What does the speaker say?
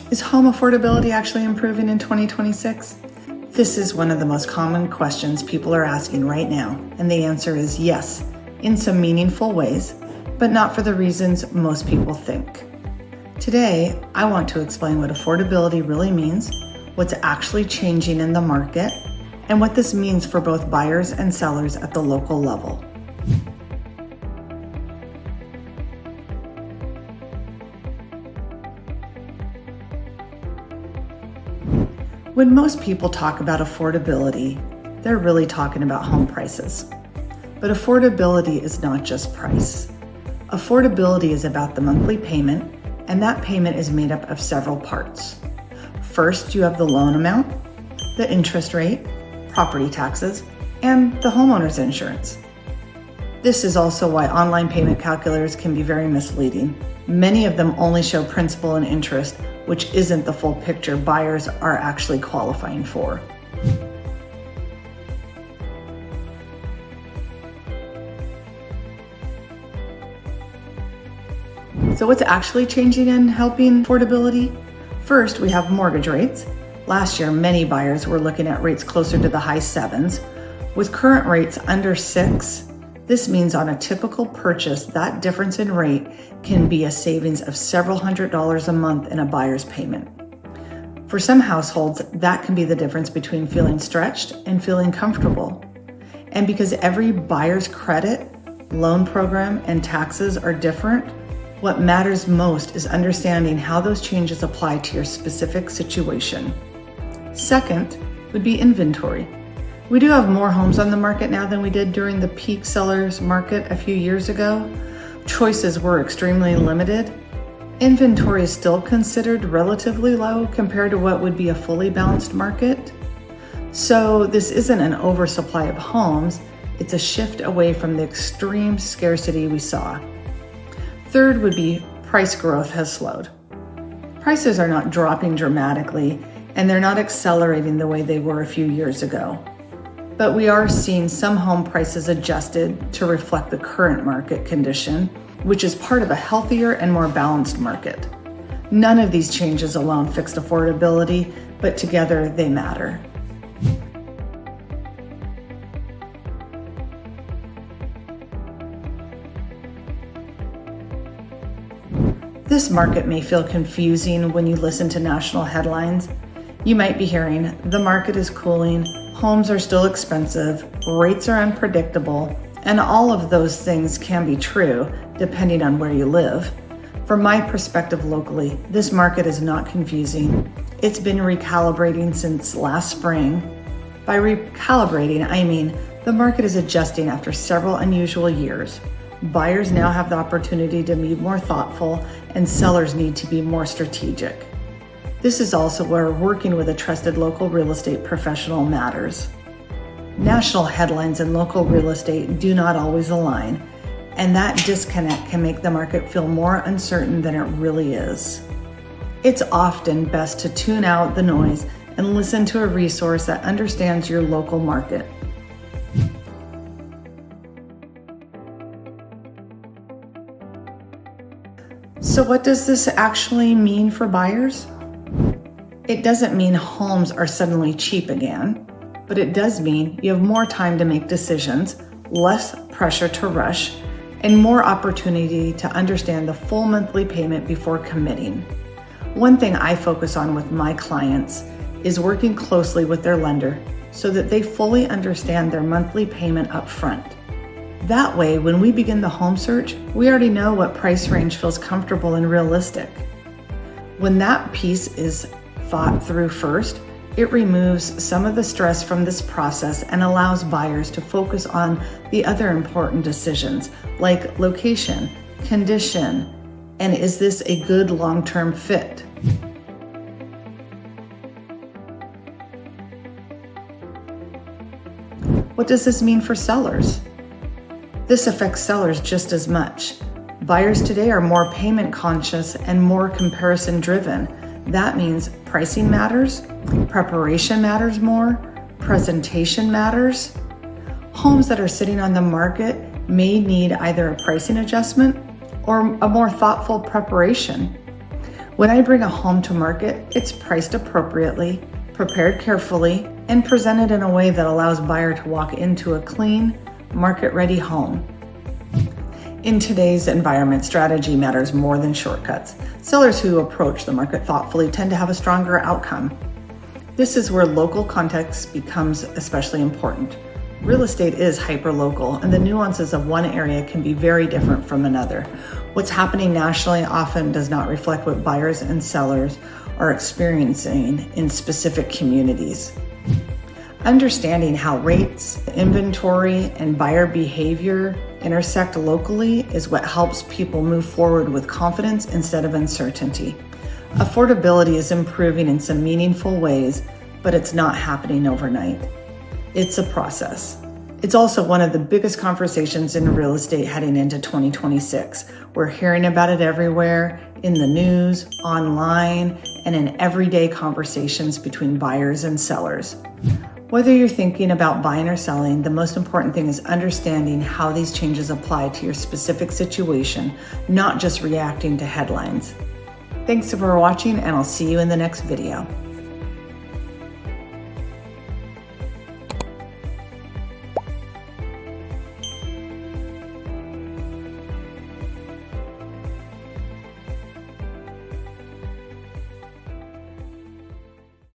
Is home affordability actually improving in 2026? This is one of the most common questions people are asking right now, and the answer is yes, in some meaningful ways, but not for the reasons most people think. Today, I want to explain what affordability really means, what's actually changing in the market, and what this means for both buyers and sellers at the local level. When most people talk about affordability, they're really talking about home prices. But affordability is not just price. Affordability is about the monthly payment, and that payment is made up of several parts. First, you have the loan amount, the interest rate, property taxes, and the homeowner's insurance. This is also why online payment calculators can be very misleading. Many of them only show principal and interest, which isn't the full picture buyers are actually qualifying for. So what's actually changing and helping affordability? First, we have mortgage rates. Last year, many buyers were looking at rates closer to the high 7s. With current rates under 6, this means on a typical purchase, that difference in rate can be a savings of several $100s a month in a buyer's payment. For some households, that can be the difference between feeling stretched and feeling comfortable. And because every buyer's credit, loan program, and taxes are different, what matters most is understanding how those changes apply to your specific situation. Second would be inventory. We do have more homes on the market now than we did during the peak sellers market a few years ago. Choices were extremely limited. Inventory is still considered relatively low compared to what would be a fully balanced market. So this isn't an oversupply of homes, it's a shift away from the extreme scarcity we saw. Third would be price growth has slowed. Prices are not dropping dramatically, and they're not accelerating the way they were a few years ago. But we are seeing some home prices adjusted to reflect the current market condition, which is part of a healthier and more balanced market. None of these changes alone fixed affordability, but together they matter. This market may feel confusing when you listen to national headlines. You might be hearing, the market is cooling, homes are still expensive, rates are unpredictable, and all of those things can be true depending on where you live. From my perspective locally, this market is not confusing. It's been recalibrating since last spring. By recalibrating, I mean the market is adjusting after several unusual years. Buyers now have the opportunity to be more thoughtful, and sellers need to be more strategic. This is also where working with a trusted local real estate professional matters. National headlines and local real estate do not always align, and that disconnect can make the market feel more uncertain than it really is. It's often best to tune out the noise and listen to a resource that understands your local market. So what does this actually mean for buyers? It doesn't mean homes are suddenly cheap again, but it does mean you have more time to make decisions, less pressure to rush, and more opportunity to understand the full monthly payment before committing. One thing I focus on with my clients is working closely with their lender so that they fully understand their monthly payment up front. That way, when we begin the home search, we already know what price range feels comfortable and realistic. When that piece is thought through first, it removes some of the stress from this process and allows buyers to focus on the other important decisions like location, condition, and is this a good long-term fit? What does this mean for sellers? This affects sellers just as much. Buyers today are more payment conscious and more comparison driven. That means pricing matters, preparation matters more, presentation matters. Homes that are sitting on the market may need either a pricing adjustment or a more thoughtful preparation. When I bring a home to market, it's priced appropriately, prepared carefully, and presented in a way that allows buyer to walk into a clean, market-ready home. In today's environment, strategy matters more than shortcuts. Sellers who approach the market thoughtfully tend to have a stronger outcome. This is where local context becomes especially important. Real estate is hyper-local, and the nuances of one area can be very different from another. What's happening nationally often does not reflect what buyers and sellers are experiencing in specific communities. Understanding how rates, inventory, and buyer behavior intersect locally is what helps people move forward with confidence instead of uncertainty. Affordability is improving in some meaningful ways, but it's not happening overnight. It's a process. It's also one of the biggest conversations in real estate heading into 2026. We're hearing about it everywhere, in the news, online, and in everyday conversations between buyers and sellers. Whether you're thinking about buying or selling, the most important thing is understanding how these changes apply to your specific situation, not just reacting to headlines. Thanks for watching, and I'll see you in the next video.